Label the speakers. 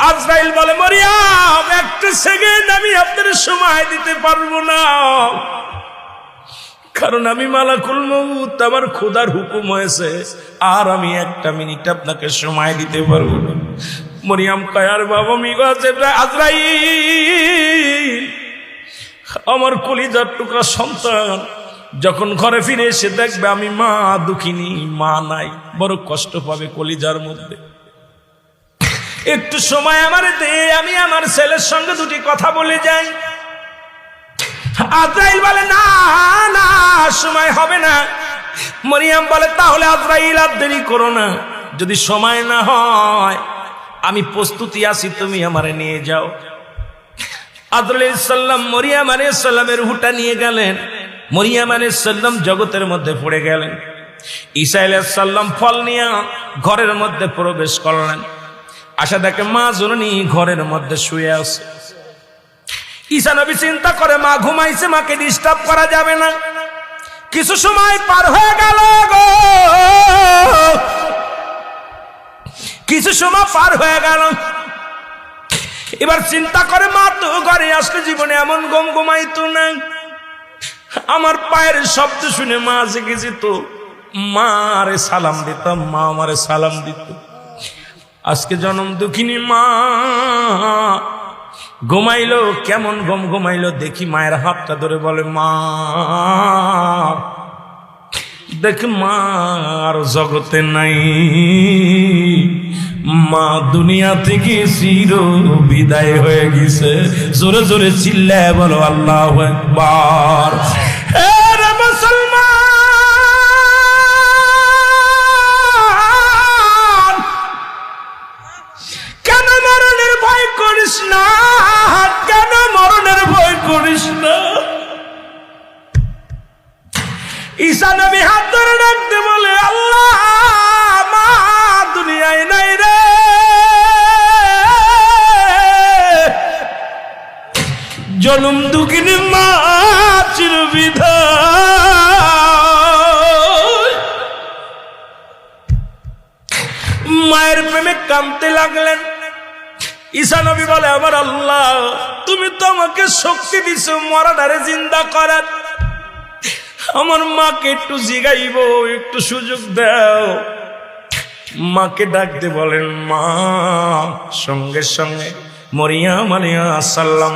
Speaker 1: আজরাইল বলে, মরিয়ম একটা সেকেন্ড আমি আপনার সময় দিতে পারবো না, কারণ আমি মালাকুল মউত, আমার খোদার হুকুম হয়েছে, আর আমি একটা মিনিট আপনাকে সময় দিতে পারবো না। মরিয়ম কয়, আর বাবা আজরাইল, আমার কলিজার টুকরা সন্তান যখন ঘরে ফিরে এসে দেখবে আমি মা দুঃখিনী, মা নাই, বড় কষ্ট পাবে কলিজার মধ্যে। একটু সময় আমার দে, আমি আমার ছেলের সঙ্গে দুটি কথা বলে যাই। আজরাইল বলে, না না, সময় হবে না। মরিয়ম বলে, তাহলে আজরাইল আর দেরি করো না, যদি সময় না হয় আমি প্রস্তুতি আছি, তুমি আমারে নিয়ে যাও। আজরাইল আলাইহিস সালাম মরিয়ম আলাইহিস সালামের রূহটা নিয়ে গেলেন। মরিয়ম আলাইহিস সালাম জগতের মধ্যে পড়ে গেলেন। ঈসা আলাইহিস সালাম ফল নিয়ে ঘরের মধ্যে প্রবেশ করলেন। আশা দেখে মা জননী ঘরের মধ্যে শুয়ে আছে। ঈসা নবী চিন্তা করে, মা ঘুমাইছে, মাকে ডিস্টার্ব করা যাবে না। কিছু সময় পার হয়ে গেল গো, কিছু সময় পার হয়ে গেল। এবার চিন্তা করে, মা তো ঘরে আসলে জীবনে এমন গম ঘুমাইতো না। আমার পায়ের শব্দ শুনে মা জেগে যেত, মা আরে সালাম দিতাম, মা আমারে সালাম দিত। আজকে জনম দুঃখিনী মা ঘুমাইলো, কেমন গম ঘুমাইলো দেখি। মায়ের হাতটা ধরে বলে, মা দেখ, মা আর জগতে নাই, মা দুনিয়া থেকে চির বিদায় হয়ে গেছে। জোরে জোরে চিল্লায় বলো আল্লাহু আকবার। মুসলমান, কেন মরণের ভয় করিস না, কেন মরণের ভয় করিস না? ঈসা নবী হাত ধরে ডাকতে বলে, আল্লাহ, মা দুনিয়ায় নাই রে, জনম দুঃখিনী মা চির বিদায়। মায়ের প্রেমে কাঁদতে লাগলেন। ঈসা নবী বলে, আমার আল্লাহ, তুমি তো আমাকে শক্তি দিছো মরাদারে জিন্দা করার, আমার মাকে একটু জিগাইব, একটু সুযোগ দাও। মাকে ডাকতে বলেন, মা। সঙ্গে সঙ্গে মরিয়ম আলাইহিস সালাম